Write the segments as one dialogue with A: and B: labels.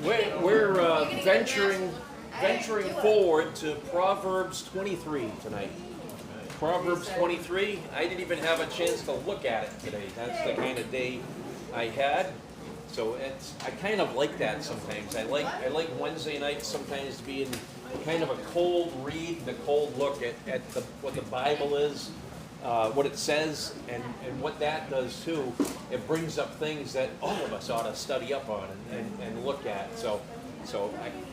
A: We're venturing forward to Proverbs 23 tonight. Proverbs 23. I didn't even have a chance to look at it today. That's the kind of day I had. So I kind of like that sometimes. I like Wednesday nights sometimes being kind of a cold read, the cold look at what the Bible is, what it says, and what that does too. It brings up things that all of us ought to study up on and look at. So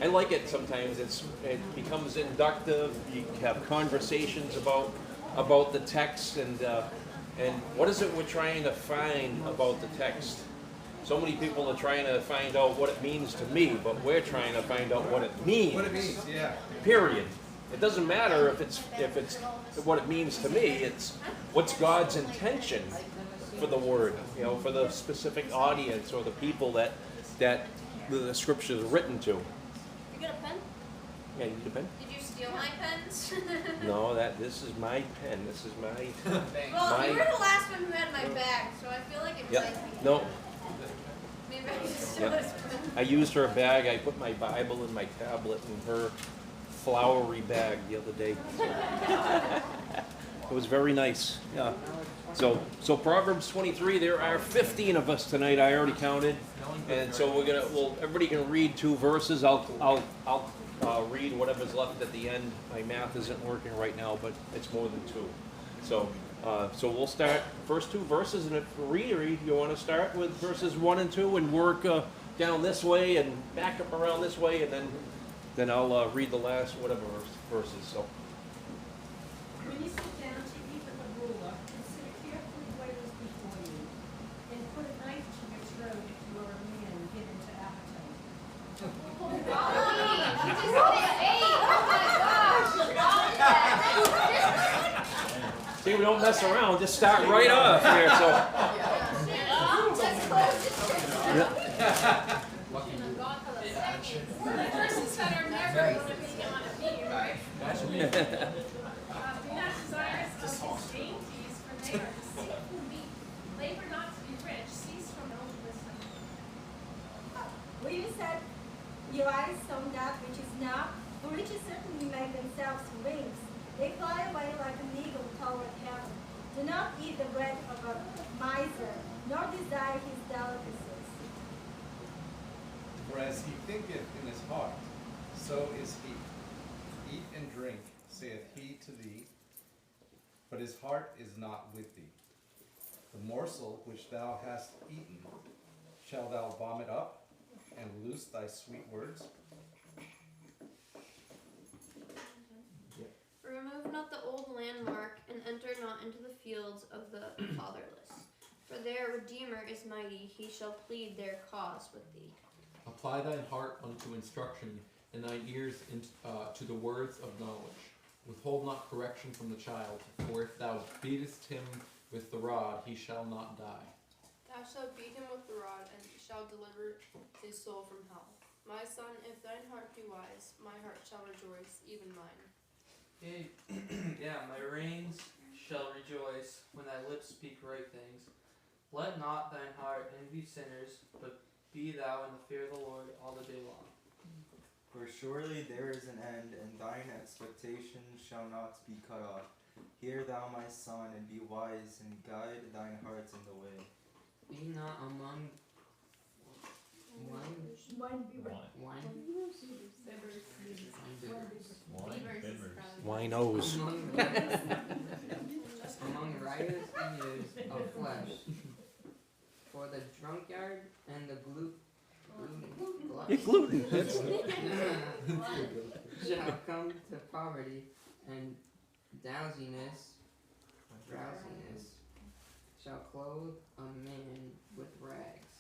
A: I like it sometimes. It becomes inductive. You have conversations about the text and what is it we're trying to find about the text. So many people are trying to find out what it means to me, but we're trying to find out what it means.
B: What it means, yeah.
A: Period. It doesn't matter if it's what it means to me. It's what's God's intention for the word, for the specific audience or the people that the scripture is written to.
C: You got a pen?
A: Yeah, you need a pen?
C: Did you steal my pens?
A: No, this is my pen. This is my.
C: Well, you were the last one who had my bag, so I feel like it's like.
A: No.
C: Maybe I should steal his pen.
A: I used her bag. I put my Bible and my tablet in her flowery bag the other day. It was very nice. Yeah. So Proverbs 23. There are 15 of us tonight. I already counted, and so everybody can read 2 verses. I'll read whatever's left at the end. My math isn't working right now, but it's more than 2. So we'll start first 2 verses, and if reader, you want to start with verses 1 and 2 and work down this way and back up around this way, and then I'll read the last whatever verses. So.
D: When you sit down to eat with a ruler, consider carefully what is before you, and put a knife to your throat if you are a man given to appetite.
A: See, we don't mess around. Just start right off here. So.
E: The persons that are never going to be on a beam, right? Do not desire selfish dainties, for they are deceitful meat. Labor not to be rich, cease from own wisdom.
F: Will you set your eyes on that which is not? The riches certainly make themselves wings. They fly away like an eagle toward heaven. Do not eat the bread of a miser, nor desire his delicacies.
B: For as he thinketh in his heart, so is he. Eat and drink, saith he to thee, but his heart is not with thee. The morsel which thou hast eaten, shalt thou vomit up, and loose thy sweet words?
C: Remove not the old landmark, and enter not into the fields of the fatherless. For their Redeemer is mighty, he shall plead their cause with thee.
G: Apply thine heart unto instruction, and thine ears to the words of knowledge. Withhold not correction from the child, for if thou beatest him with the rod, he shall not die.
H: Thou shalt beat him with the rod, and shalt deliver his soul from hell. My son, if thine heart be wise, my heart shall rejoice, even mine.
I: Yeah, my reins shall rejoice when thy lips speak right things. Let not thine heart envy sinners, but be thou in the fear of the Lord all the day long.
J: For surely there is an end, and thine expectation shall not be cut off. Hear thou, my son, and be wise, and guide thine hearts in the way.
K: Be not among
A: Winos.
K: among riotous eaters of flesh. For the drunkard and the
A: gluten.
K: shall come to poverty, and drowsiness shall clothe a man with rags.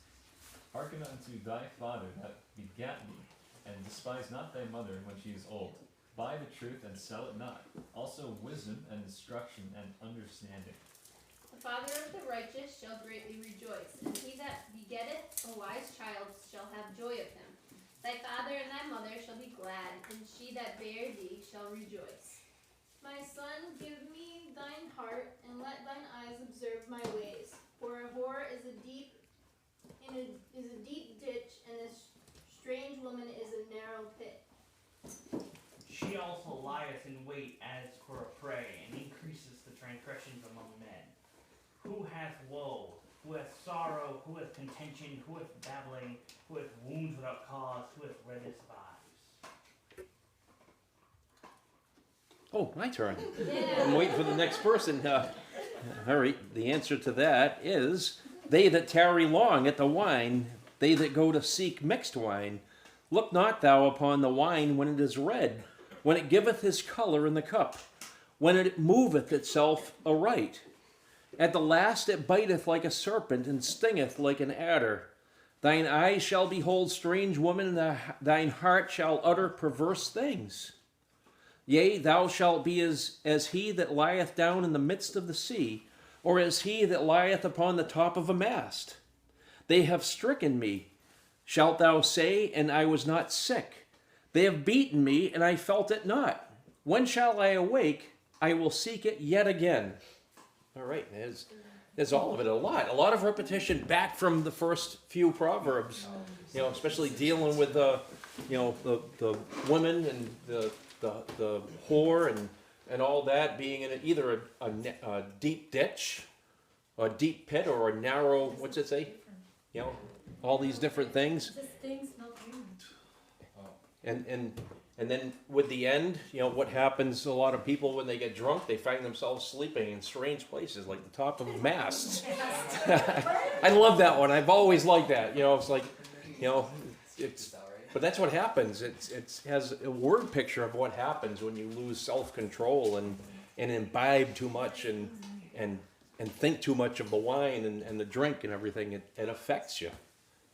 L: Hearken unto thy father that begat thee, and despise not thy mother when she is old. Buy the truth and sell it not. Also wisdom and instruction and understanding.
E: The father of the righteous shall greatly rejoice, and he that begetteth a wise child shall have joy of him. Thy father and thy mother shall be glad, and she that bare thee shall rejoice. My son, give me thine heart, and let thine eyes observe my ways. For a whore is a deep ditch, and a strange woman
M: lieth in wait as for a prey, and increases the transgressions among men. Who hath woe? Who hath sorrow? Who hath contention? Who hath babbling? Who hath wounds without cause? Who hath redness of eyes?
A: Oh, my turn. I'm waiting for the next person. All right, the answer to that is, they that tarry long at the wine, they that go to seek mixed wine. Look not thou upon the wine when it is red, when it giveth his color in the cup, when it moveth itself aright. At the last it biteth like a serpent, and stingeth like an adder. Thine eyes shall behold strange women, and thine heart shall utter perverse things. Yea, thou shalt be as he that lieth down in the midst of the sea, or as he that lieth upon the top of a mast. They have stricken me, shalt thou say, and I was not sick. They have beaten me, and I felt it not. When shall I awake? I will seek it yet again. All right, there's all of it, a lot of repetition back from the first few Proverbs, especially dealing with the women and the whore and all that being in either a deep ditch, a deep pit, or a narrow, what's it say? All these different things. And then with the end, what happens, a lot of people when they get drunk, they find themselves sleeping in strange places, like the top of masts. I love that one. I've always liked that. It's like, but that's what happens. It has a word picture of what happens when you lose self-control and imbibe too much and think too much of the wine and the drink and everything. It affects you.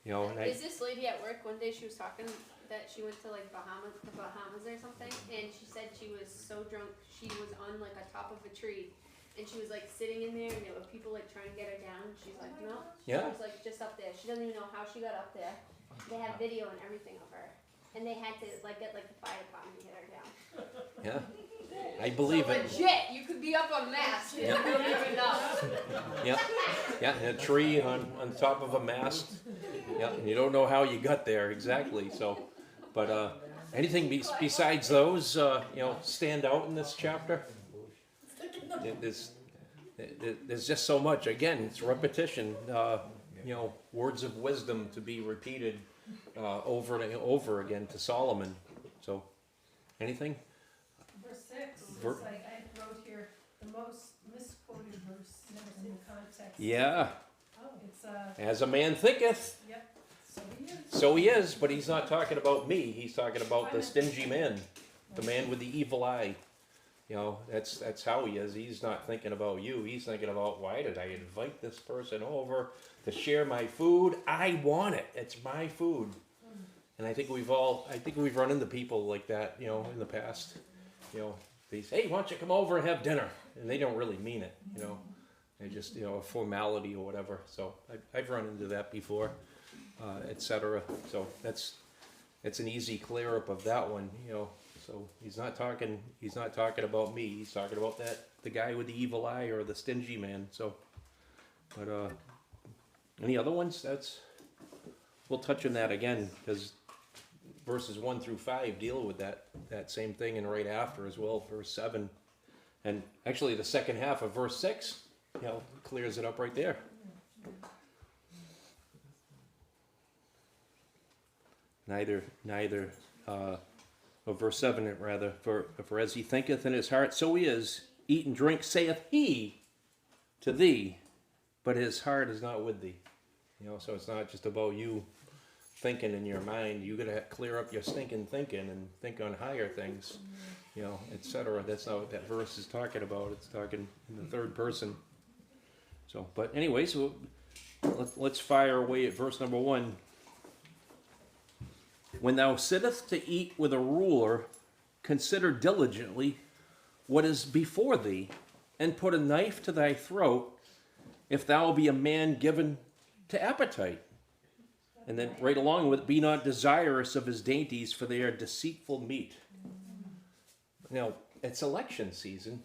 E: Is this lady at work one day, she was talking that she went to like the Bahamas or something, and she said she was so drunk she was on like a top of a tree, and she was like sitting in there, and there were people like trying to get her down. She's like, no, she was like just up there. She doesn't even know how she got up there. They have video and everything of her, and they had to like get like the fire department to get her down.
A: Yeah, I believe it.
E: Legit, you could be up on mast. You don't even know.
A: Yeah, in a tree on top of a mast. Yeah, and you don't know how you got there exactly. So, but anything besides those, stand out in this chapter? There's just so much. Again, it's repetition. Words of wisdom to be repeated over and over again to Solomon. So, anything?
D: Verse 6, it's like I wrote here, the most misquoted verse in context.
A: Yeah.
D: It's
A: as a man thinketh.
D: Yep.
A: So he is, but he's not talking about me. He's talking about the stingy man, the man with the evil eye. That's how he is. He's not thinking about you. He's thinking about, why did I invite this person over to share my food? I want it. It's my food. And I think we've run into people like that, in the past. They say, hey, why don't you come over and have dinner? And they don't really mean it, They just, a formality or whatever. So I've run into that before, etc. So it's an easy clear up of that one, So he's not talking about me. He's talking about the guy with the evil eye or the stingy man. So, but any other ones? We'll touch on that again because verses 1 through 5 deal with that same thing, and right after as well, verse 7, and actually the second half of verse 6, clears it up right there. Neither. Verse 7 rather, for as he thinketh in his heart, so he is. Eat and drink, saith he to thee, but his heart is not with thee. So it's not just about you thinking in your mind. You gotta clear up your stinking thinking and think on higher things, etc. That's not what that verse is talking about. It's talking in the third person. So, but anyway, so let's fire away at verse number 1. When thou sittest to eat with a ruler, consider diligently what is before thee, and put a knife to thy throat, if thou be a man given to appetite. And then right along with, be not desirous of his dainties, for they are deceitful meat. Now, it's election season.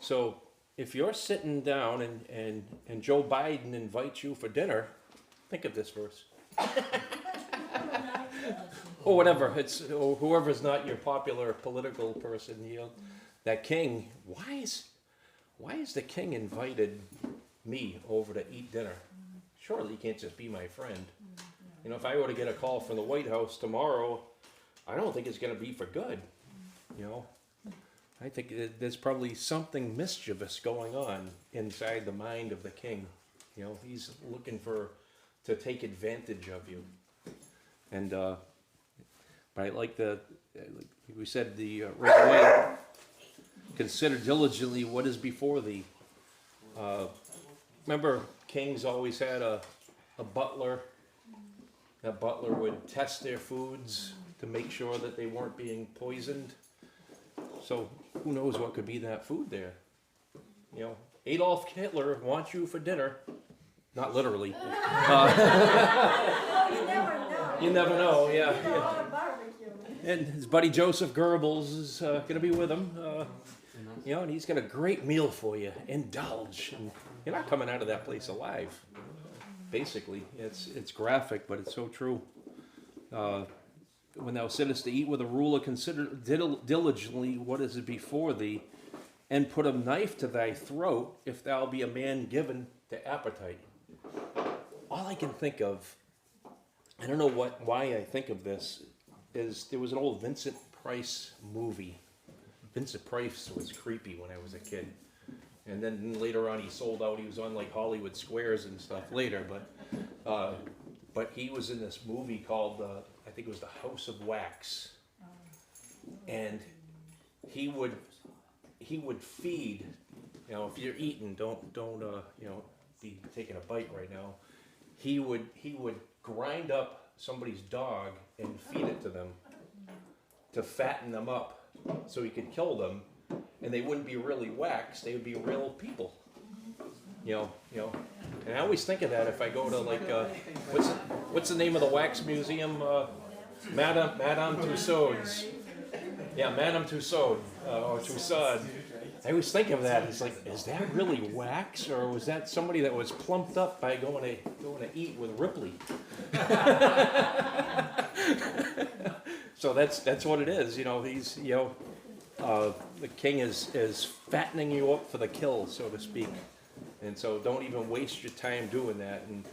A: So if you're sitting down and Joe Biden invites you for dinner, think of this verse. or whatever. It's or whoever's not your popular political person. You know, that king. Why is the king invited me over to eat dinner? Surely he can't just be my friend. You know, if I were to get a call from the White House tomorrow, I don't think it's going to be for good. You know, I think there's probably something mischievous going on inside the mind of the king. You know, he's looking to take advantage of you. And but I like like we said right away. Consider diligently what is before thee. Remember, kings always had a butler. That butler would test their foods to make sure that they weren't being poisoned. So who knows what could be in that food there? You know, Adolf Hitler wants you for dinner. Not literally.
F: You never know.
A: You never know, yeah.
F: You know, on a barbecue.
A: And his buddy Joseph Goebbels is going to be with him. You know, and he's got a great meal for you. Indulge. And you're not coming out of that place alive. Basically, it's graphic, but it's so true. When thou sittest to eat with a ruler, consider diligently what is before thee, and put a knife to thy throat, if thou be a man given to appetite. All I can think of, I don't know why I think of this, is there was an old Vincent Price movie. Vincent Price was creepy when I was a kid. And then later on he sold out. He was on like Hollywood Squares and stuff later. But he was in this movie called, I think it was The House of Wax. And he would feed, you know, if you're eating, don't you know, be taking a bite right now. He would grind up somebody's dog and feed it to them to fatten them up so he could kill them. And they wouldn't be really wax; they would be real people. You know. And I always think of that if I go to like what's the name of the wax museum? Madame Tussauds. Yeah, Madame Tussauds or Tussauds. I always think of that. It's like, is that really wax, or was that somebody that was plumped up by going to eat with Ripley? So that's what it is. You know, he's the king is fattening you up for the kill, so to speak. And so don't even waste your time doing that. And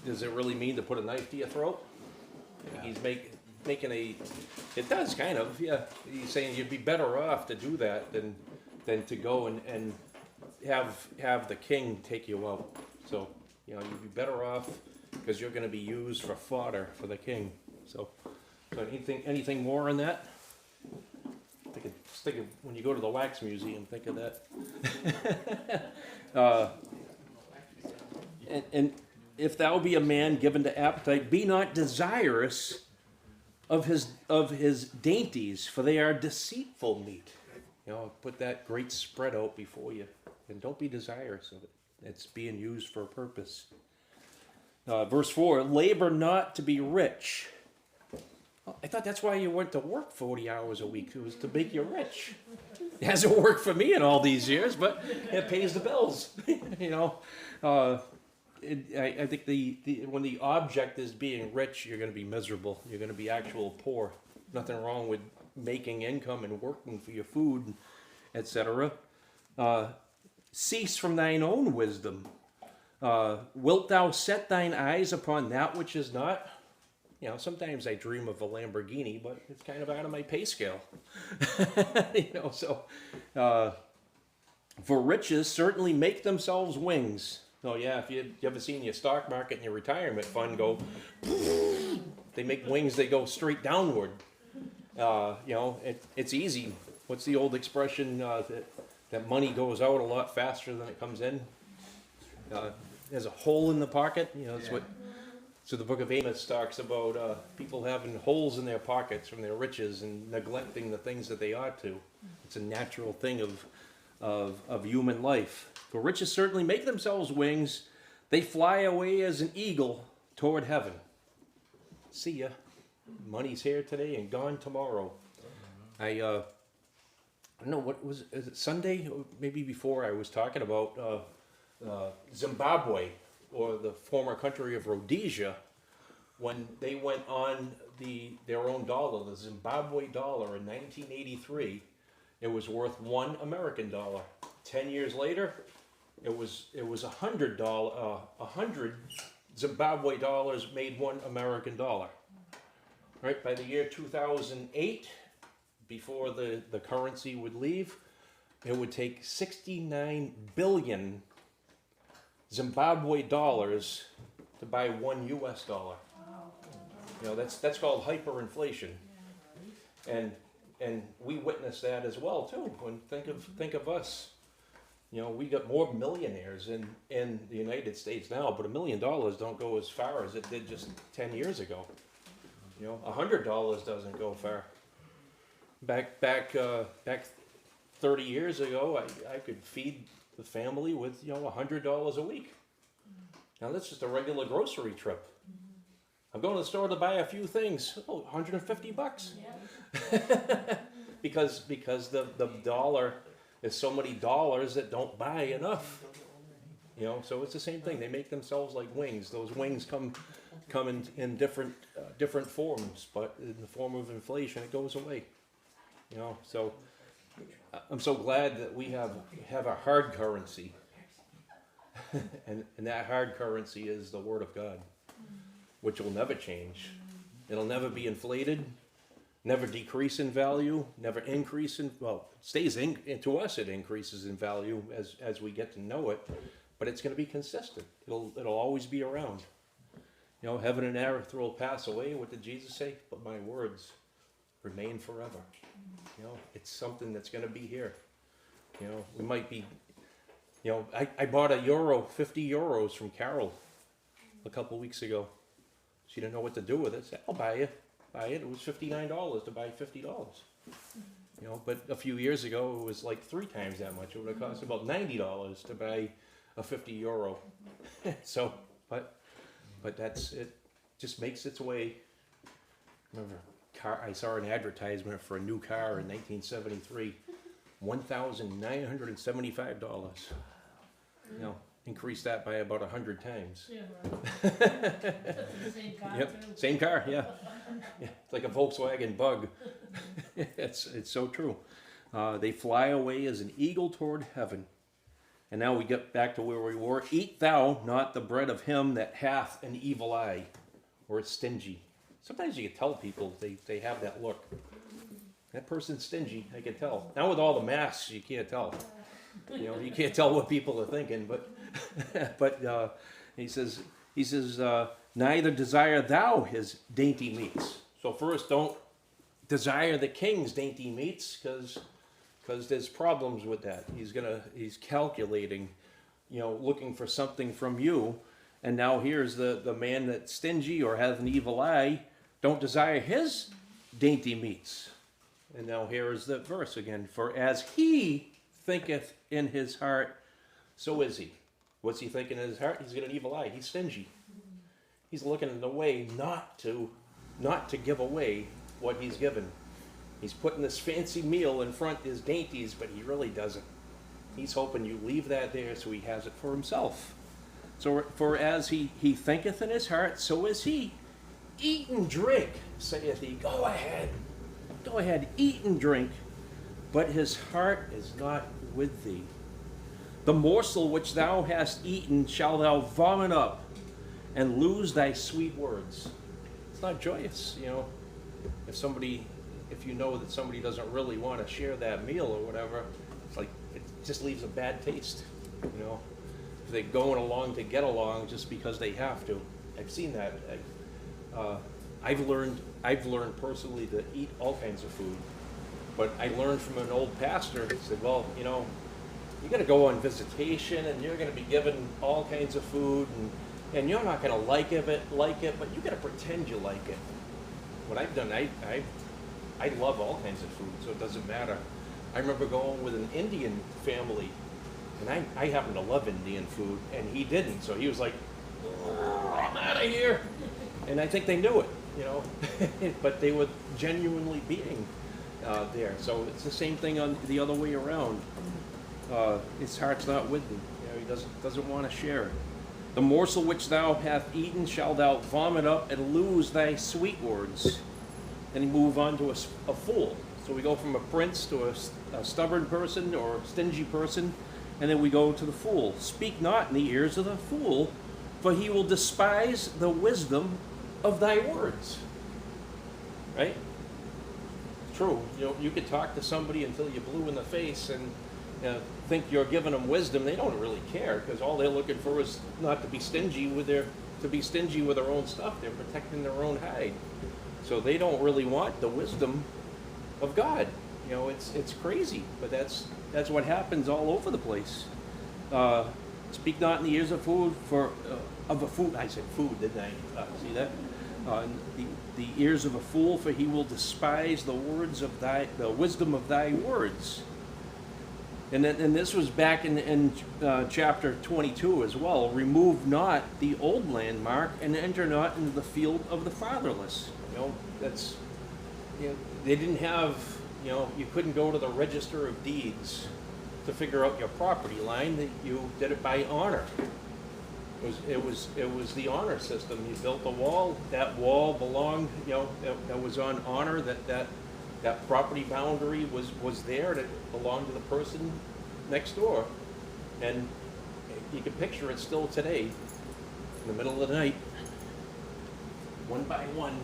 A: does it really mean to put a knife to your throat? Yeah. He's making it does kind of, yeah. He's saying you'd be better off to do that than to go and have the king take you out. So, you know, you'd be better off because you're going to be used for fodder for the king. So anything more on that? Think of when you go to the wax museum, think of that. And if thou be a man given to appetite, be not desirous of his dainties, for they are deceitful meat. You know, put that great spread out before you, and don't be desirous of it. It's being used for a purpose. Verse 4, labor not to be rich. Well, I thought that's why you went to work 40 hours a week. It was to make you rich. It hasn't worked for me in all these years, but it pays the bills. You know, I think when the object is being rich, you're going to be miserable. You're going to be actual poor. Nothing wrong with making income and working for your food, etc. Cease from thine own wisdom. Wilt thou set thine eyes upon that which is not? You know, sometimes I dream of a Lamborghini, but it's kind of out of my pay scale. You know, so for riches certainly make themselves wings. Oh yeah, if you ever seen your stock market and your retirement fund go, they make wings. They go straight downward. You know, it's easy. What's the old expression that money goes out a lot faster than it comes in? There's a hole in the pocket. You know, that's what. So the Book of Amos talks about people having holes in their pockets from their riches and neglecting the things that they ought to. It's a natural thing of human life. For riches certainly make themselves wings. They fly away as an eagle toward heaven. See ya. Money's here today and gone tomorrow. I don't know, is it Sunday? Maybe before I was talking about Zimbabwe, or the former country of Rhodesia, when they went on their own dollar, the Zimbabwe dollar in 1983, it was worth $1 American. 10 years later, it was $100. 100 Zimbabwe dollars made $1 American. Right, by the year 2008, before the currency would leave, it would take 69 billion Zimbabwe dollars to buy $1 US. You know, that's called hyperinflation, and we witness that as well too. When think of us, you know, we got more millionaires in the United States now, but $1 million don't go as far as it did just 10 years ago. You know, $100 doesn't go far. Back 30 years ago, I could feed the family with, you know, $100 a week. Now that's just a regular grocery trip. I'm going to the store to buy a few things. Oh, $150. because the dollar is so many dollars that don't buy enough. You know, so it's the same thing. They make themselves like wings. Those wings come in different forms, but in the form of inflation, it goes away. You know, so I'm so glad that we have a hard currency, and that hard currency is the Word of God, which will never change. It'll never be inflated, never decrease in value, never increase in, well, it stays in, to us it increases in value as we get to know it, but it's going to be consistent. It'll always be around. You know, heaven and earth will pass away. What did Jesus say? But my words remain forever. You know, it's something that's going to be here. You know, we might be, you know, I bought €50 from Carol a couple weeks ago. She didn't know what to do with it. I said, I'll buy it. It was $59 to buy $50. You know, but a few years ago it was like 3 times that much. It would have cost about $90 to buy a €50. So, but that's it. Just makes its way. Remember, I saw an advertisement for a new car in 1973, $1,975. You know, increase that by about 100 times.
D: Yeah, right. Same car,
A: yep,
D: too.
A: same car, yeah. It's like a Volkswagen Bug. It's so true. They fly away as an eagle toward heaven. And now we get back to where we were. Eat thou not the bread of him that hath an evil eye, or is stingy. Sometimes you can tell people they have that look. That person's stingy, I can tell. Now with all the masks, you can't tell. You know, you can't tell what people are thinking. But he says, neither desire thou his dainty meats. So first, don't desire the king's dainty meats, because there's problems with that. He's calculating, you know, looking for something from you. And now here's the man that's stingy or has an evil eye. Don't desire his dainty meats. And now here is the verse again. For as he thinketh in his heart, so is he. What's he thinking in his heart? He's got an evil eye. He's stingy. He's looking in a way not to give away what he's given. He's putting this fancy meal in front, his dainties, but he really doesn't. He's hoping you leave that there so he has it for himself. So for as he thinketh in his heart, so is he. Eat and drink, saith he. Go ahead, eat and drink. But his heart is not with thee. The morsel which thou hast eaten shall thou vomit up, and lose thy sweet words. It's not joyous, you know. If you know that somebody doesn't really want to share that meal or whatever, it's like it just leaves a bad taste, you know. If they're going along to get along just because they have to. I've seen that. I've learned personally to eat all kinds of food, but I learned from an old pastor who said, well, you know, you got to go on visitation and you're going to be given all kinds of food, and you're not going to like it, but you got to pretend you like it. What I've done, I love all kinds of food, so it doesn't matter. I remember going with an Indian family, and I happen to love Indian food, and he didn't, so he was like, I'm out of here. And I think they knew it, you know, but they were genuinely being there. So it's the same thing on the other way around. His heart's not with him. You know, he doesn't want to share it. The morsel which thou hast eaten shall thou vomit up and lose thy sweet words. Then you move on to a fool. So we go from a prince to a stubborn person or a stingy person, and then we go to the fool. Speak not in the ears of the fool, for he will despise the wisdom of thy words. Right? True. You know, you could talk to somebody until you're blue in the face and think you're giving them wisdom. They don't really care, because all they're looking for is not to be stingy with their own stuff. They're protecting their own hide. So they don't really want the wisdom of God. You know, it's crazy, but that's what happens all over the place. Speak not in the ears of food of a fool. I said food, didn't I? See that? The ears of a fool, for he will despise the wisdom of thy words. And this was back in chapter 22 as well. Remove not the old landmark, and enter not into the field of the fatherless. You know, they didn't have, you couldn't go to the register of deeds to figure out your property line. That you did it by honor. It was the honor system. You built a wall. That wall belonged, that was on honor. That property boundary was there. That belonged to the person next door. And you can picture it still today. In the middle of the night, one by one,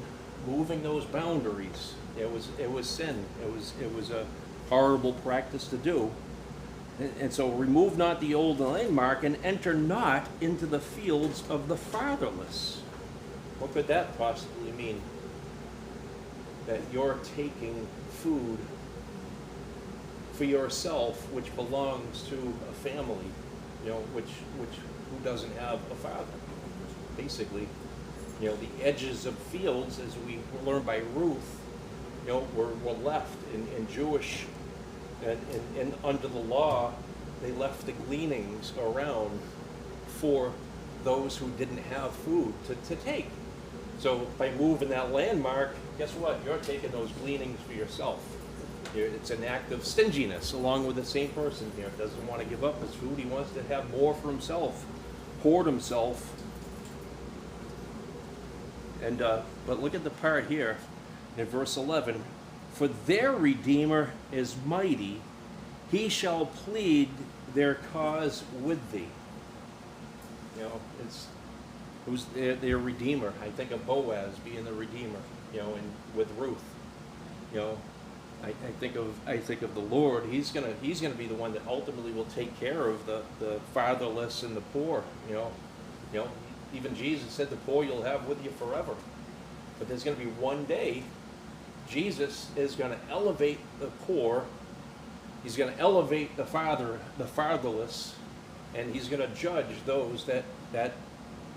A: moving those boundaries. It was sin. It was a horrible practice to do. And so remove not the old landmark, and enter not into the fields of the fatherless. What could that possibly mean? That you're taking food for yourself, which belongs to a family, who doesn't have a father. Basically, the edges of fields, as we learned by Ruth, were left in Jewish. And under the law, they left the gleanings around for those who didn't have food to take. So by moving that landmark, guess what? You're taking those gleanings for yourself. It's an act of stinginess, along with the same person here. Doesn't want to give up his food. He wants to have more for himself, hoard himself. And but look at the part here in verse 11. For their Redeemer is mighty, he shall plead their cause with thee. It was their Redeemer. I think of Boaz being the Redeemer, and with Ruth. I think of the Lord. He's gonna be the one that ultimately will take care of the fatherless and the poor. Even Jesus said, the poor you'll have with you forever. But there's gonna be one day Jesus is going to elevate the poor. He's going to elevate the fatherless, and he's going to judge those that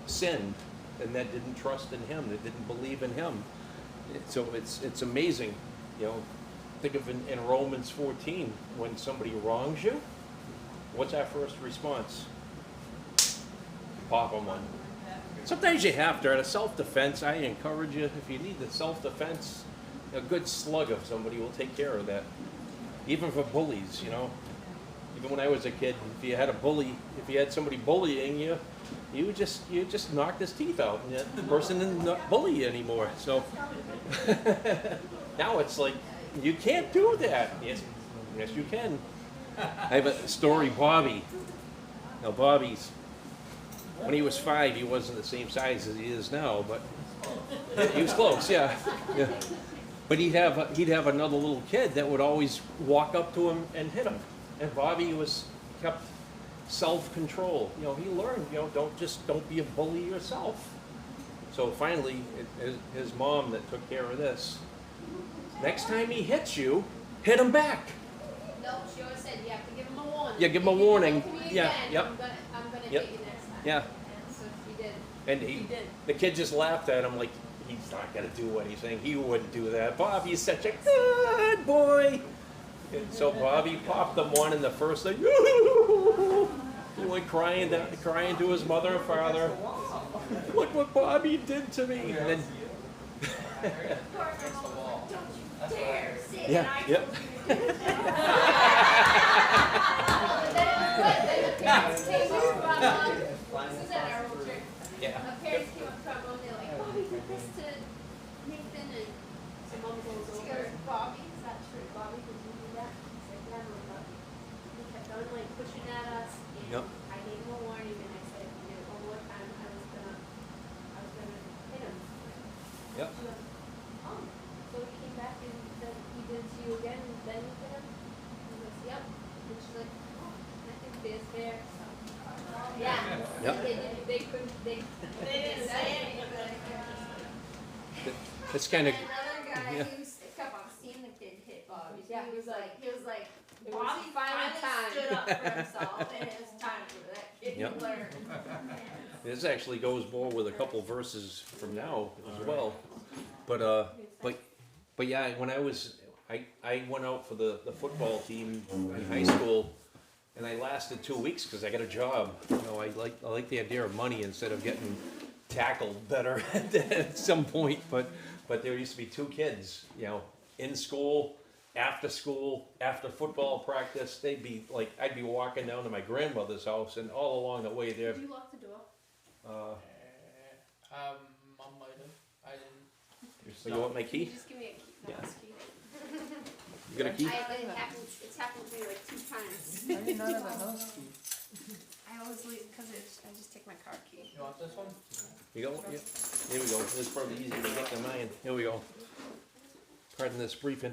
A: sinned and that didn't trust in him, that didn't believe in him. So it's amazing. Think of in Romans 14, when somebody wrongs you, what's our first response? Pop them one. Sometimes you have to. Out of self-defense, I encourage you, if you need the self-defense, a good slug of somebody will take care of that. Even for bullies, Even when I was a kid, if you had somebody bullying you, you just knocked his teeth out, and the person didn't bully you anymore. So now it's like, you can't do that. Yes, you can. I have a story, Bobby. Now Bobby's, when he was 5, he wasn't the same size as he is now, but he was close, yeah. But he'd have another little kid that would always walk up to him and hit him. And Bobby kept self-control. He learned, don't be a bully yourself. So finally, his mom that took care of this. Next time he hits you, hit him back.
E: No, she always said you have to give him a warning.
A: Yeah, give him a warning. Yeah, yep.
E: I'm gonna hit you next time.
A: Yeah.
E: And so she did.
A: And the kid just laughed at him like, he's not going to do anything. He wouldn't do that. Bobby's such a good boy. And so Bobby popped them one, and the first thing, he went crying to his mother and father. Look what Bobby did to me. And then, yeah, yep. Yeah.
E: My parents came up to our mom, they're like, Bobby did this to Nathan, and so mom goes
C: She
E: over.
C: goes, Bobby, is that true? Bobby, did you do that? He's like, never, Bobby.
E: He kept on like pushing at us, and
A: Yep.
E: I gave him a warning, and I said, if you did it one more time, I was gonna hit him.
A: Yep.
E: She goes, oh, so he came back and then he did it to you again, and then you hit him? He goes, yep. And she's like, oh, I think fair's fair. So, yeah.
A: Yep.
E: They couldn't. They
C: didn't say anything, but
A: It's kind of,
C: And another guy,
A: yeah.
C: he kept on seeing the kid hit Bobby.
E: Yeah,
C: He was like,
E: it was
C: Bobby
E: finally time.
C: stood up for himself, and it was time for that kid
A: Yep.
C: to learn.
A: this actually goes more with a couple verses from now as well. But yeah, when I went out for the football team in high school, and I lasted 2 weeks because I got a job. You know, I like the idea of money instead of getting tackled better at some point. But there used to be 2 kids, you know, in school, after football practice. They'd be like, I'd be walking down to my grandmother's house, and all along the way there,
E: Did you lock the door?
I: Mom might have. I didn't.
A: so you want my
E: Can you
A: key?
E: just give me a key?
A: Yeah.
E: Mouse key.
A: You got a key?
E: It's happened to me like 2 times.
K: I did not have a house key.
C: I always leave, because I just take my car key.
I: You want this one?
A: You go? Yeah. Here we go. It's probably easier to get than mine. Here we go. Pardon this brief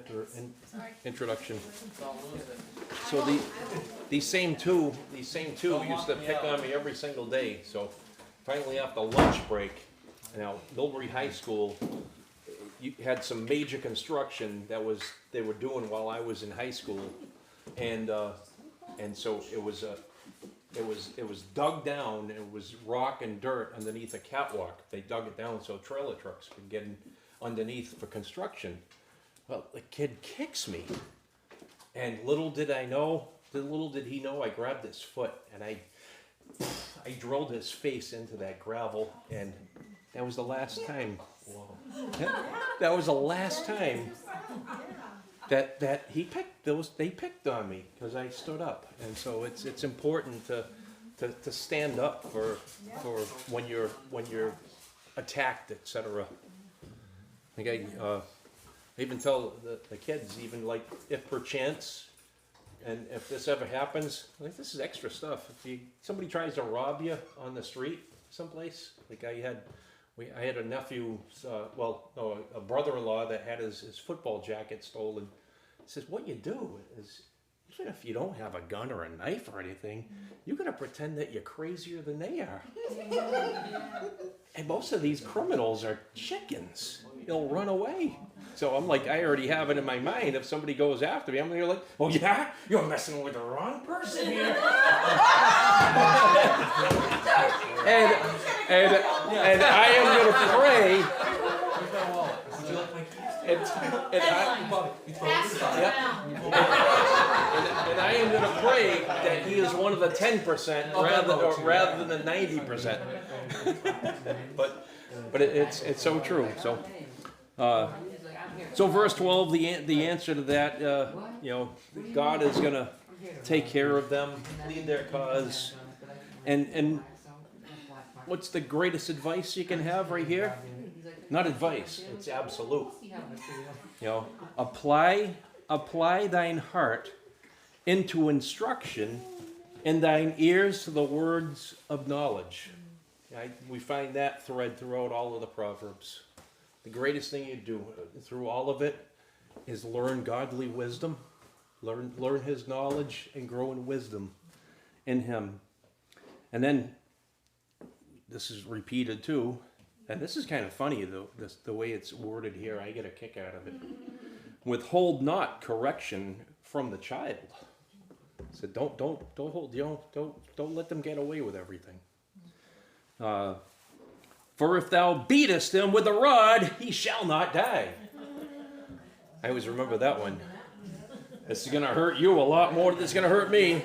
A: introduction.
I: Don't lose it.
A: So these same two used to pick on me every single day. So finally after lunch break, now Millbury High School, you had some major construction that they were doing while I was in high school, and so it was dug down. It was rock and dirt underneath a catwalk. They dug it down so trailer trucks could get in underneath for construction. Well, the kid kicks me, and little did he know, I grabbed his foot and I drilled his face into that gravel, and that was the last time. Whoa. That was the last time that they picked on me because I stood up, and so it's important to stand up for when you're attacked, etc. Okay. I even tell the kids, even like if perchance, and if this ever happens, like this is extra stuff. If somebody tries to rob you on the street someplace, like I had a nephew, a brother-in-law that had his football jacket stolen. He says, what you do is, even if you don't have a gun or a knife or anything, you gotta pretend that you're crazier than they are. And most of these criminals are chickens. They'll run away. So I'm like, I already have it in my mind. If somebody goes after me, I'm gonna like, oh yeah, you're messing with the wrong person here. and I am gonna pray.
G: Would you like my keys?
A: And I am going to pray that he is one of the 10% rather than the 90%. But it's so true. So verse 12, the answer to that, God is going to take care of them, lead their cause, and what's the greatest advice you can have right here? Not advice, it's absolute. Apply thine heart into instruction, and thine ears to the words of knowledge. We find that thread throughout all of the Proverbs. The greatest thing you do through all of it is learn godly wisdom, learn his knowledge, and grow in wisdom in him. And then, this is repeated too, and this is kind of funny though, the way it's worded here. I get a kick out of it. Withhold not correction from the child. So don't let them get away with everything. For if thou beatest him with a rod, he shall not die. I always remember that one. This is going to hurt you a lot more than it's going to hurt me.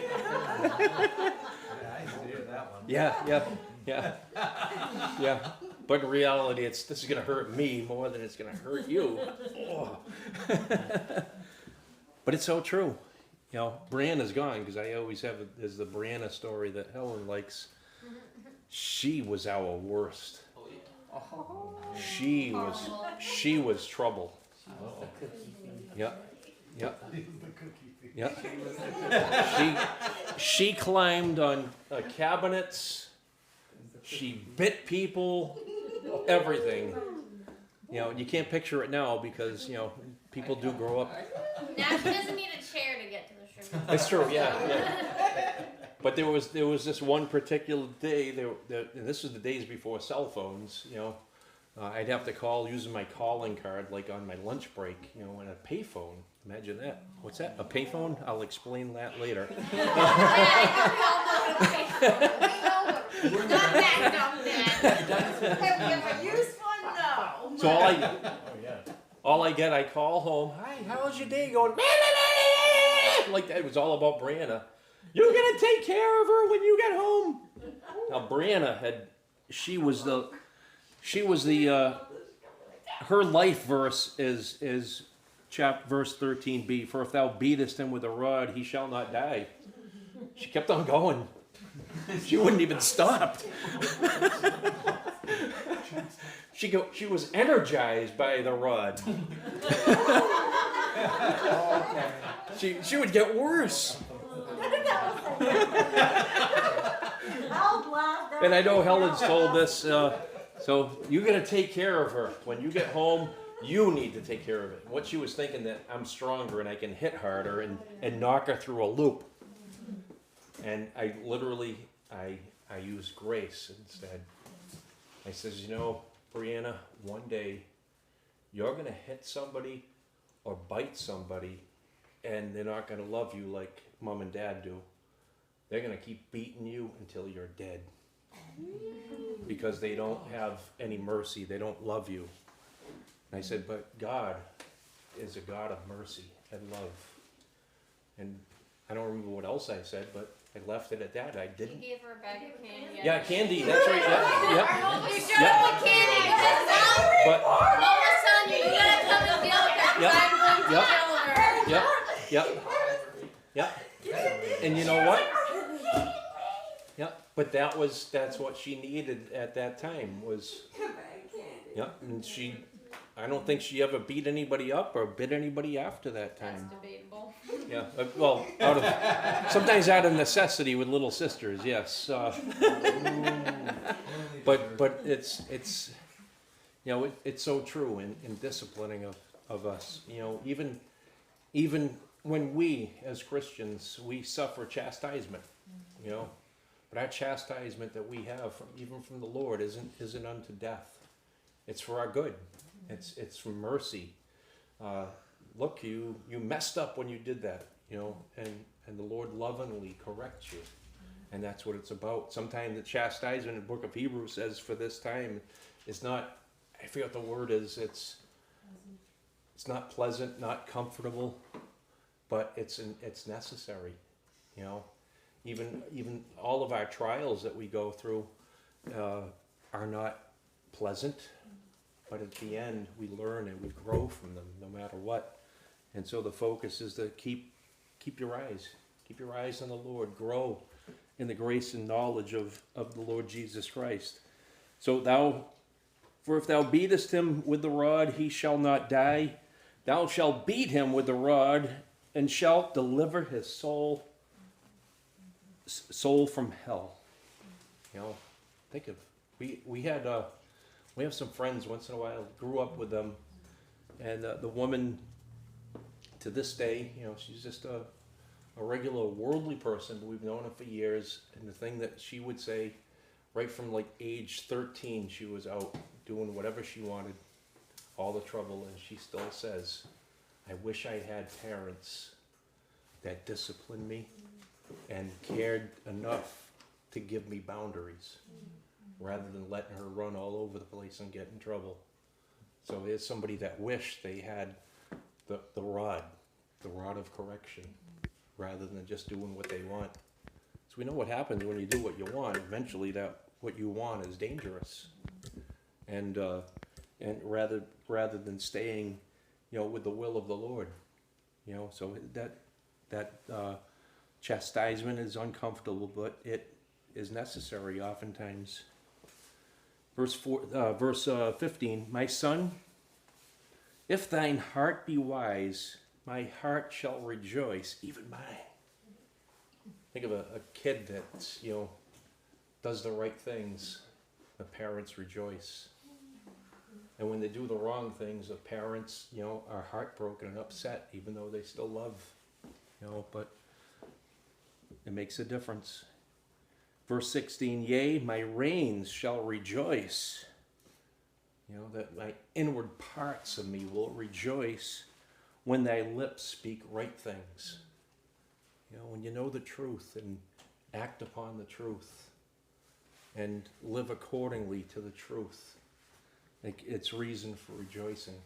A: Yeah. But in reality, this is going to hurt me more than it's going to hurt you. Oh. But it's so true. Brianna's gone, because I always have there's the Brianna story that Helen likes. she was our worst.
I: Oh yeah.
A: She was trouble.
L: Oh.
A: Yep. Yep.
B: He was the cookie thief.
A: Yep. She climbed on cabinets. She bit people. Everything. You know, you can't picture it now because, you know, people do grow up.
C: Now she doesn't need a chair to get to the sugar.
A: That's true, yeah. But there was this one particular day, and this was the days before cell phones, you know. I'd have to call using my calling card, like on my lunch break, you know, and a payphone. Imagine that. What's that? A payphone? I'll explain that later.
C: Not that dumb, Dad.
F: Have you ever used one? No.
A: So
L: Oh yeah.
A: all I get, I call home. Hi, how's your day going? Like that. It was all about Brianna. You're gonna take care of her when you get home. Now Brianna she was the her life verse is verse 13b. For if thou beatest him with a rod, he shall not die. She kept on going. She wouldn't even stop. She was energized by the rod. She would get worse. And I know Helen's told this, so you got to take care of her. When you get home, you need to take care of it. What she was thinking, that I'm stronger and I can hit harder and knock her through a loop. And I literally, I used grace instead. I says, you know, Brianna, one day you're going to hit somebody or bite somebody and they're not going to love you like mom and dad do. They're going to keep beating you until you're dead. Because they don't have any mercy. They don't love you. And I said, but God is a God of mercy and love. And I don't remember what else I said, but I left it at that. I
C: You
A: didn't.
C: gave her a bag of candy.
A: Yeah, candy. That's right. Yeah.
C: You showed her what candy was.
A: But
C: Mama's telling you, you gotta come and deal with her.
A: Yep.
C: I'm going to
A: Yep.
C: kill her.
A: Yep. Yep. And you know what? Yep. But that's what she needed at that time was. Yep. And I don't think she ever beat anybody up or bit anybody after that
C: That's
A: time.
C: debatable.
A: Yeah. Well, sometimes out of necessity with little sisters, yes. But it's you know it's so true in disciplining of us. You know, even when we as Christians we suffer chastisement, you know, but our chastisement that we have even from the Lord isn't unto death. It's for our good. It's for mercy. Look, you messed up when you did that, you know, and the Lord lovingly corrects you. And that's what it's about. Sometimes the chastisement in the Book of Hebrews says for this time is not, I forget what the word is, it's not pleasant, not comfortable, but it's necessary, you know. Even all of our trials that we go through are not pleasant, but at the end we learn and we grow from them no matter what. And so the focus is to keep your eyes on the Lord, grow in the grace and knowledge of the Lord Jesus Christ. For if thou beatest him with the rod, he shall not die. Thou shalt beat him with the rod, and shalt deliver his soul from hell. You know, think of we have some friends once in a while. Grew up with them, and the woman to this day, you know, she's just a regular worldly person, but we've known her for years. And the thing that she would say, right from like age 13, she was out doing whatever she wanted, all the trouble, and she still says, I wish I had parents that disciplined me and cared enough to give me boundaries rather than letting her run all over the place and get in trouble. So there's somebody that wished they had the rod of correction, rather than just doing what they want. So we know what happens when you do what you want. Eventually, that what you want is dangerous, and rather than staying, you know, with the will of the Lord, you know. So that chastisement is uncomfortable, but is necessary oftentimes. Verse 15, my son, if thine heart be wise, my heart shall rejoice, even mine. Think of a kid that, does the right things. The parents rejoice. And when they do the wrong things, the parents, are heartbroken and upset, even though they still love, but it makes a difference. Verse 16, yea, my reins shall rejoice. That my inward parts of me will rejoice when thy lips speak right things. When you know the truth and act upon the truth and live accordingly to the truth, it's reason for rejoicing.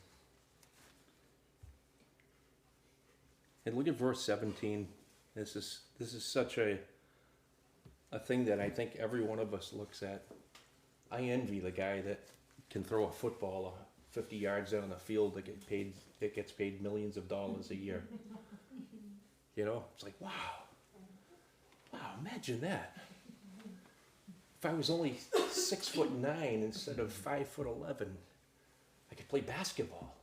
A: And look at verse 17. This is such a thing that I think every one of us looks at. I envy the guy that can throw a football 50 yards down the field that gets paid millions of dollars a year. It's like, wow, imagine that. If I was only 6'9" instead of 5'11", I could play basketball.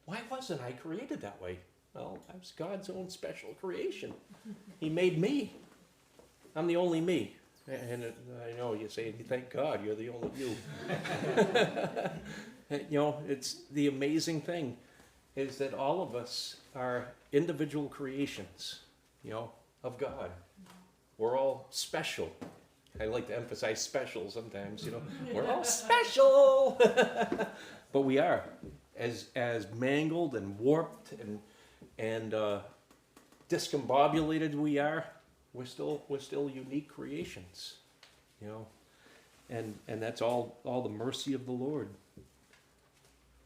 A: Why wasn't I created that way? Well, I was God's own special creation. He made me. I'm the only me. And I know you say, thank God you're the only you. It's the amazing thing is that all of us are individual creations, of God. We're all special. I like to emphasize special sometimes, We're all special. But we are. As mangled and warped and discombobulated we are, we're still unique creations, and that's all the mercy of the Lord.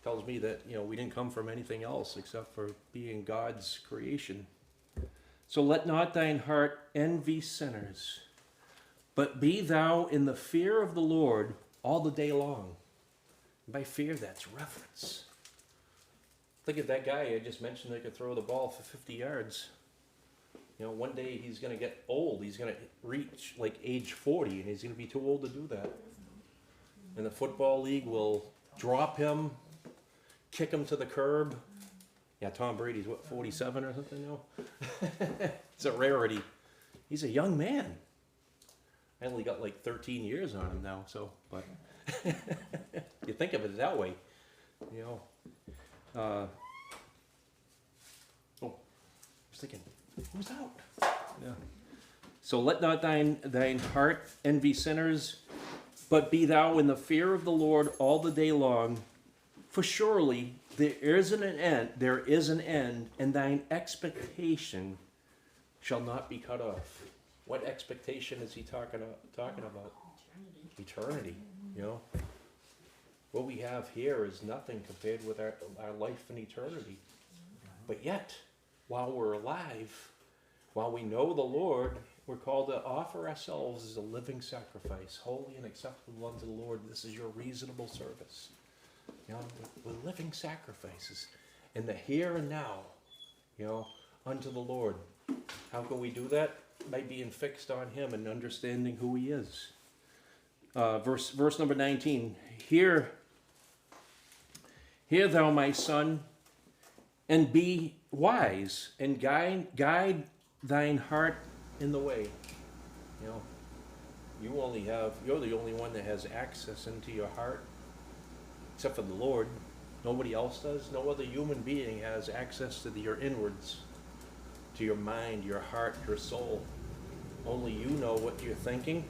A: Tells me that we didn't come from anything else except for being God's creation. So let not thine heart envy sinners, but be thou in the fear of the Lord all the day long. By fear, that's reverence. Look at that guy I just mentioned that could throw the ball for 50 yards. One day he's going to get old. He's going to reach like age 40, and he's going to be too old to do that. And the football league will drop him, kick him to the curb. Yeah, Tom Brady's 47 or something now? It's a rarity. He's a young man. I only got like 13 years on him now, but you think of it that way, I was thinking, who's out? Yeah. So let not thine heart envy sinners, but be thou in the fear of the Lord all the day long. For surely there is an end, and thine expectation shall not be cut off. What expectation is he talking about? Eternity. What we have here is nothing compared with our life in eternity. But yet, while we're alive, while we know the Lord, we're called to offer ourselves as a living sacrifice, holy and acceptable unto the Lord. This is your reasonable service. We're living sacrifices in the here and now, unto the Lord. How can we do that? By being fixed on Him and understanding who He is. Verse number 19. Hear thou, my son, and be wise, and guide thine heart in the way. You're the only one that has access into your heart, except for the Lord. Nobody else does. No other human being has access to your inwards, to your mind, your heart, your soul. Only you know what you're thinking,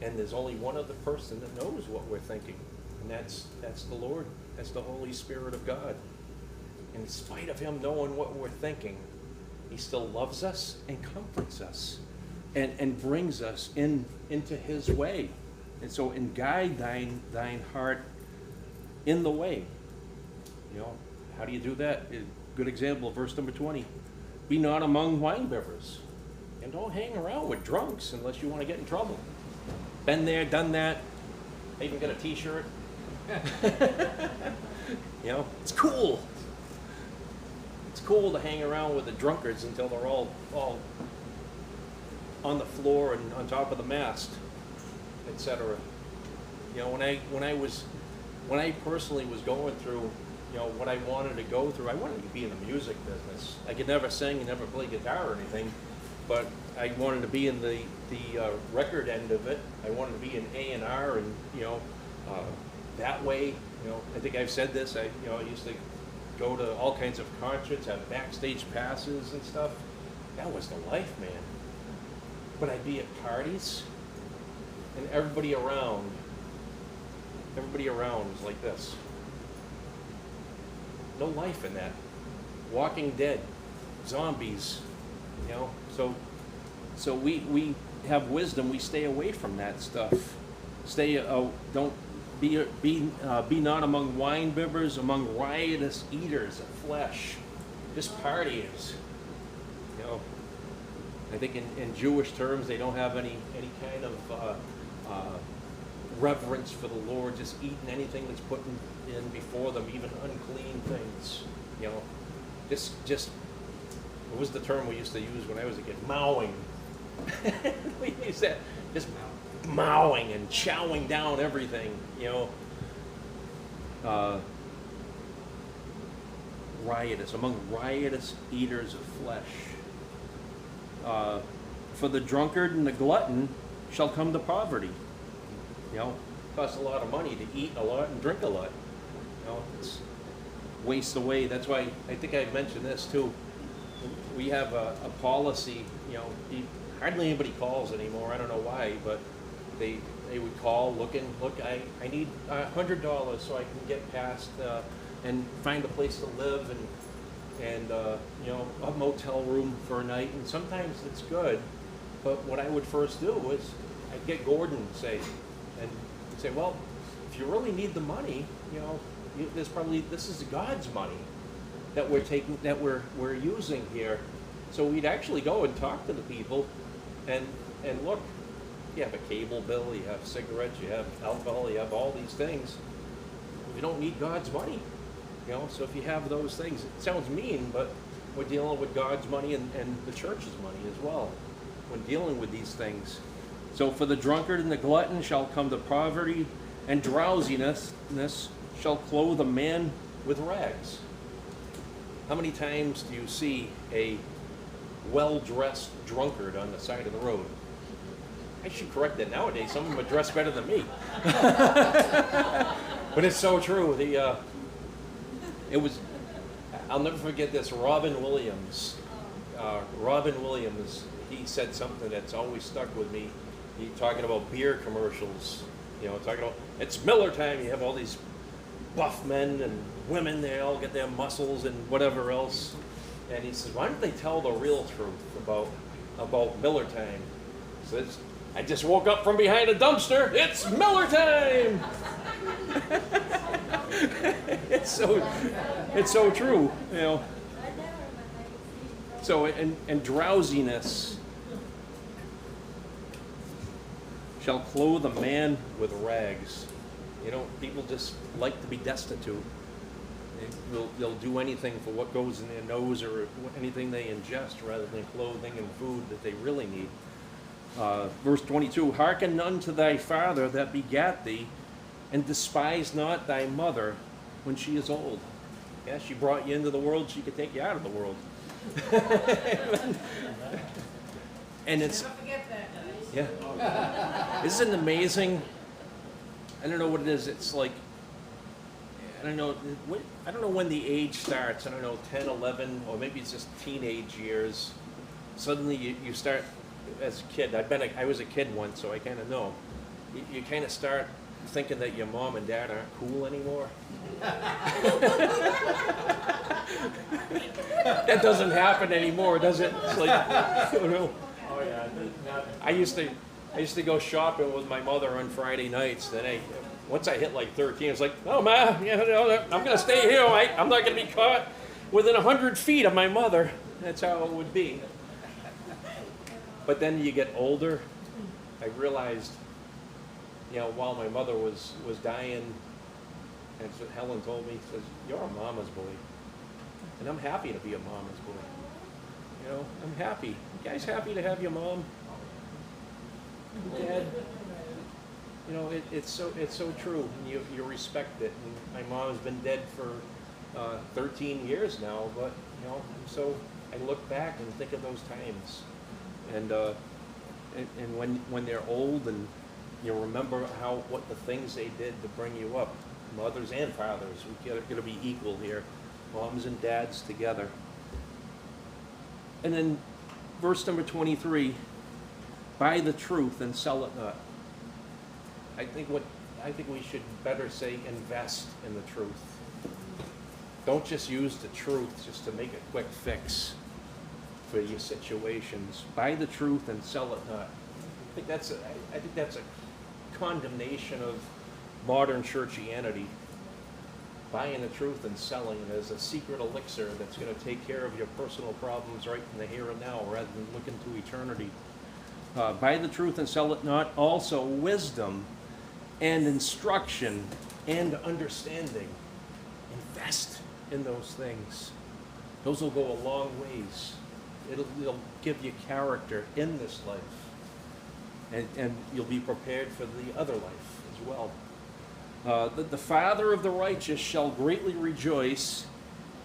A: and there's only one other person that knows what we're thinking, and that's the Lord. That's the Holy Spirit of God. In spite of Him knowing what we're thinking, He still loves us and comforts us and brings us into His way. And so, and guide thine heart in the way. How do you do that? A good example, verse number 20. Be not among winebibbers, and don't hang around with drunks unless you want to get in trouble. Been there, done that. I even got a t-shirt. It's cool. It's cool to hang around with the drunkards until they're all on the floor and on top of the mast, etc. You know, when I personally was going through, you know, what I wanted to go through, I wanted to be in the music business. I could never sing and never play guitar or anything, but I wanted to be in the record end of it. I wanted to be in A&R, and you know, that way. You know, I think I've said this. I used to go to all kinds of concerts, have backstage passes and stuff. That was the life, man. But I'd be at parties, and everybody around was like this. No life in that. Walking Dead, zombies, you know. So we have wisdom. We stay away from that stuff. Don't be not among wine bibbers, among riotous eaters of flesh. Just partyers. You know, I think in Jewish terms they don't have any kind of reverence for the Lord, just eating anything that's put in before them, even unclean things. You know, just what was the term we used to use when I was a kid? Mowing. We used that, just mowing and chowing down everything. You know, riotous, among riotous eaters of flesh. For the drunkard and the glutton shall come to poverty. You know, it costs a lot of money to eat a lot and drink a lot. You know, it's waste away. That's why I think I mentioned this too. We have a policy. You know, hardly anybody calls anymore. I don't know why, but they would call, look, I need $100 so I can get past and find a place to live and you know, a motel room for a night. And sometimes it's good, but what I would first do is I'd get Gordon and say, well, if you really need the money, you know, this is God's money that we're using here. So we'd actually go and talk to the people and look, you have a cable bill, you have cigarettes, you have alcohol, you have all these things. We don't need God's money. You know, so if you have those things, it sounds mean, but we're dealing with God's money and the church's money as well when dealing with these things. So for the drunkard and the glutton shall come to poverty, and drowsiness shall clothe a man with rags. How many times do you see a well-dressed drunkard on the side of the road? I should correct that nowadays. Some of them are dressed better than me. But it's so true. I'll never forget this. Robin Williams, he said something that's always stuck with me. He talking about beer commercials, you know, talking about, it's Miller time. You have all these buff men and women, they all get their muscles and whatever else. And he says, why don't they tell the real truth about Miller time? He says, I just woke up from behind a dumpster. It's Miller time. It's so true, you know. So and drowsiness shall clothe a man with rags. You know, people just like to be destitute. They'll do anything for what goes in their nose or anything they ingest rather than clothing and food that they really need. Verse 22, hearken unto thy father that begat thee, and despise not thy mother when she is old. Yeah, she brought you into the world, she could take you out of the world. And it's,
D: Never forget that.
A: yeah. Isn't it amazing? I don't know what it is. It's like, I don't know when the age starts. I don't know, 10, 11, or maybe it's just teenage years. Suddenly you start, as a kid, I was a kid once, so I kind of know. You kind of start thinking that your mom and dad aren't cool anymore. That doesn't happen anymore, does it? It's like, you know.
L: Oh yeah,
A: I used to go shopping with my mother on Friday nights. Then once I hit like 13, it's like, oh ma, I'm gonna stay here. I'm not gonna be caught within 100 feet of my mother. That's how it would be. But then you get older. I realized, you know, while my mother was dying, and so Helen told me, says, you're a mama's boy. And I'm happy to be a mama's boy. You know, I'm happy. You guys happy to have your mom? Dad, you know, it's so true. You respect it. And my mom's been dead for 13 years now, but you know, so I look back and think of those times, and when they're old and you remember what the things they did to bring you up, mothers and fathers. We got to be equal here, moms and dads together. And then verse number 23, buy the truth and sell it not. I think we should better say invest in the truth. Don't just use the truth just to make a quick fix for your situations. Buy the truth and sell it not. I think that's a condemnation of modern churchianity. Buying the truth and selling it as a secret elixir that's going to take care of your personal problems right in the here and now rather than looking to eternity. Buy the truth and sell it not. Also wisdom and instruction and understanding. Invest in those things. Those will go a long ways. It'll give you character in this life. And you'll be prepared for the other life as well. The father of the righteous shall greatly rejoice,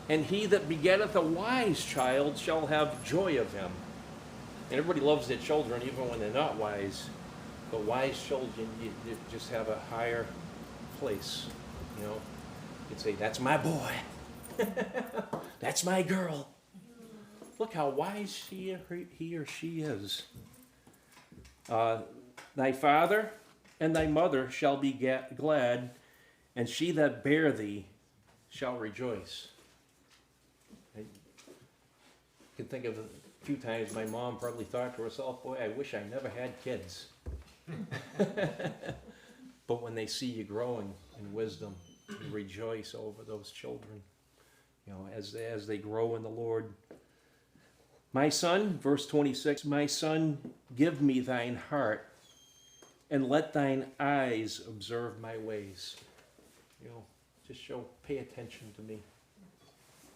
A: and he that begetteth a wise child shall have joy of him. And everybody loves their children even when they're not wise. But wise children, you just have a higher place. You know, you'd say, that's my boy. That's my girl. Look how wise he or she is. Thy father and thy mother shall be glad, and she that bare thee shall rejoice. I can think of a few times my mom probably thought to herself, boy, I wish I never had kids. But when they see you growing in wisdom, you rejoice over those children, you know, as they grow in the Lord. My son, verse 26, my son, give me thine heart, and let thine eyes observe my ways. You know, just pay attention to me.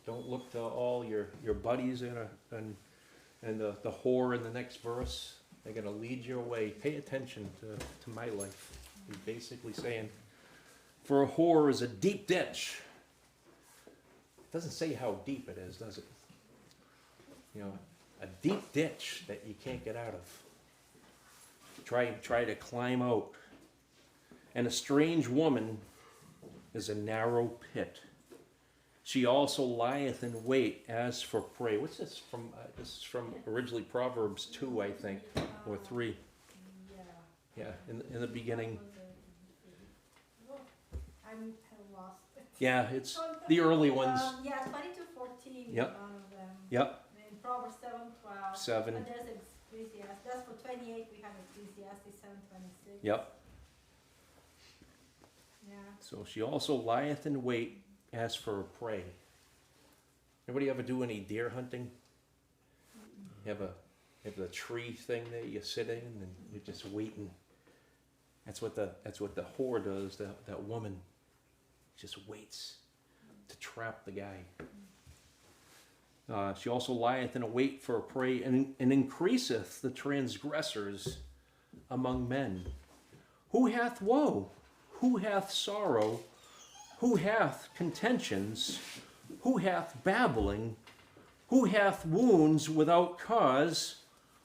A: Don't look to all your buddies and the whore in the next verse. They're going to lead you away. Pay attention to my life. He's basically saying, for a whore is a deep ditch. It doesn't say how deep it is, does it? You know, a deep ditch that you can't get out of. Try to climb out. And a strange woman is a narrow pit. She also lieth in wait as for prey. What's this from? This is from originally Proverbs 2, I think, or 3. Yeah, in the beginning.
F: I'm lost.
J: Yeah, it's the early ones.
F: Yeah, 22:14
J: Yep.
F: is one of them.
J: Yep.
F: In Proverbs 7:12.
J: 7.
F: And there's Ecclesiastes. That's for 28. We have Ecclesiastes 7:26.
J: Yep.
F: Yeah.
J: So she also lieth in wait as for a prey. Anybody ever do any deer hunting? You have the tree thing there you sit in and you're just waiting. That's what the whore does. That woman just waits to trap the guy. She also lieth in a wait for a prey, and increaseth the transgressors among men. Who hath woe? Who hath sorrow? Who hath contentions? Who hath babbling? Who hath wounds without cause?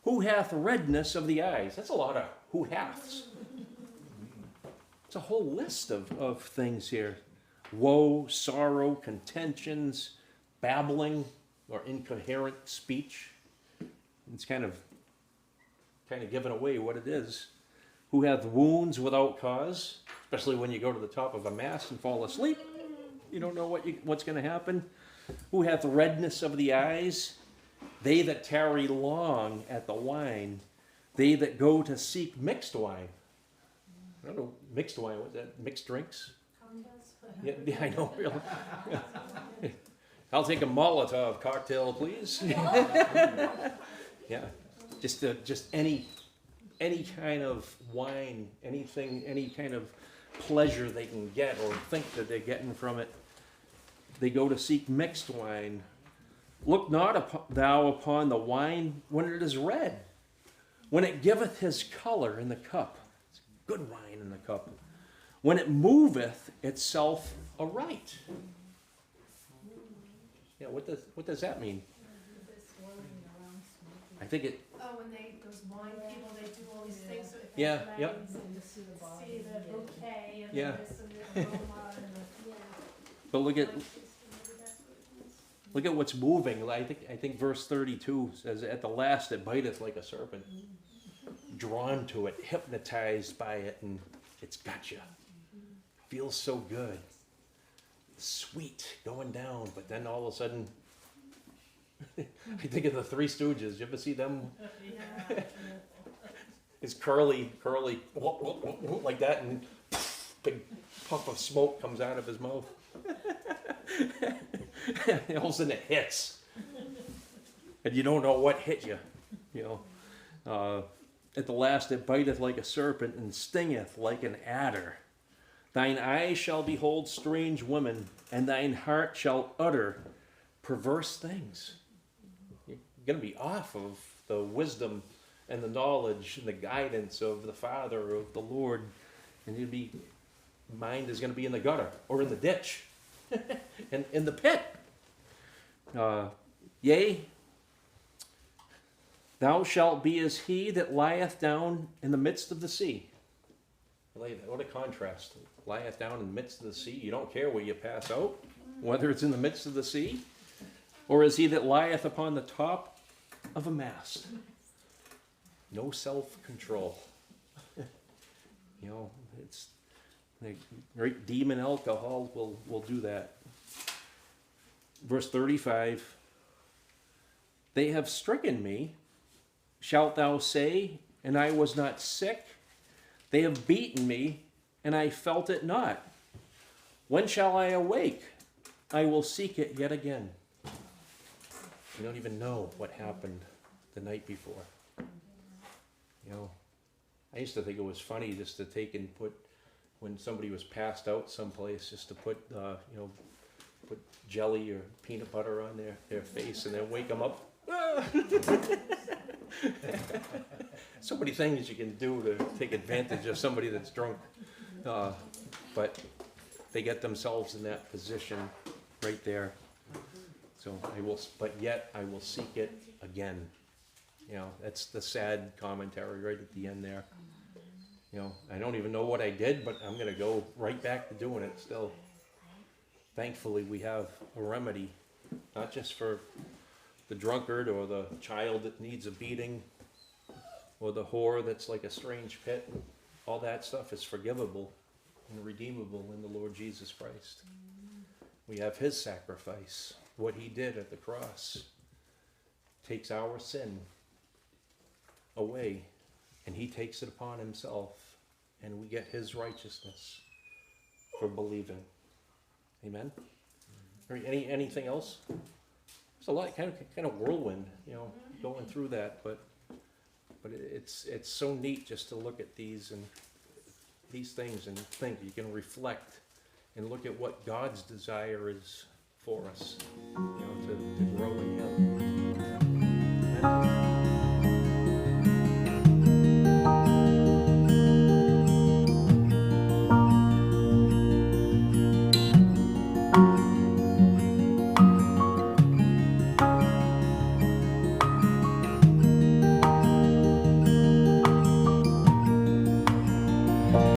J: Who hath redness of the eyes? That's a lot of who haths. It's a whole list of things here. Woe, sorrow, contentions, babbling, or incoherent speech. It's kind of giving away what it is. Who hath wounds without cause, especially when you go to the top of a mast and fall asleep. You don't know what's going to happen. Who hath redness of the eyes? They that tarry long at the wine. They that go to seek mixed wine. I don't know, mixed wine, what's that? Mixed drinks? Yeah, I know, really. I'll take a Molotov cocktail, please. Yeah, just any kind of wine, anything, any kind of pleasure they can get or think that they're getting from it. They go to seek mixed wine. Look not thou upon the wine when it is red, When it giveth his color in the cup, it's good wine in the cup. When it moveth itself aright. Yeah, what does that mean? I think it.
D: Oh, when those wine people, they do all these things, so it has
J: Yeah,
D: legs
J: yep.
D: and see the bouquet and
J: Yeah.
D: this and the aroma and the,
J: But look at what's moving. I think verse 32 says, "At the last it biteth like a serpent." Drawn to it, hypnotized by it, and it's got you. Feels so good. Sweet going down, but then all of a sudden, I think of the Three Stooges. You ever see them? It's curly, like that, and big puff of smoke comes out of his mouth. And all of a sudden it hits, and you don't know what hit you. You know, at the last it biteth like a serpent and stingeth like an adder. Thine eyes shall behold strange women, and thine heart shall utter perverse things. You're going to be off of the wisdom and the knowledge and the guidance of the Father, of the Lord, and mind is going to be in the gutter or in the ditch and in the pit. Yea, thou shalt be as he that lieth down in the midst of the sea. What a contrast. Lieth down in the midst of the sea. You don't care where you pass out, whether it's in the midst of the sea, or as he that lieth upon the top of a mast. No self-control. You know, it's the great demon alcohol will do that. Verse 35, they have stricken me, shalt thou say, and I was not sick? They have beaten me, and I felt it not. When shall I awake? I will seek it yet again. You don't even know what happened the night before. You know, I used to think it was funny just to take and put, when somebody was passed out someplace, just to put, put jelly or peanut butter on their face and then wake them up. So many things you can do to take advantage of somebody that's drunk. But they get themselves in that position right there. So but yet I will seek it again. You know, that's the sad commentary right at the end there. You know, I don't even know what I did, but I'm going to go right back to doing it still. Thankfully, we have a remedy, not just for the drunkard or the child that needs a beating or the whore that's like a strange pit. All that stuff is forgivable and redeemable in the Lord Jesus Christ. We have his sacrifice. What he did at the cross takes our sin away, and he takes it upon himself, and we get his righteousness for believing. Amen? Anything else? There's a lot, kind of whirlwind, you know, going through that, but it's so neat just to look at these things and think. You can reflect and look at what God's desire is for us, you know, to grow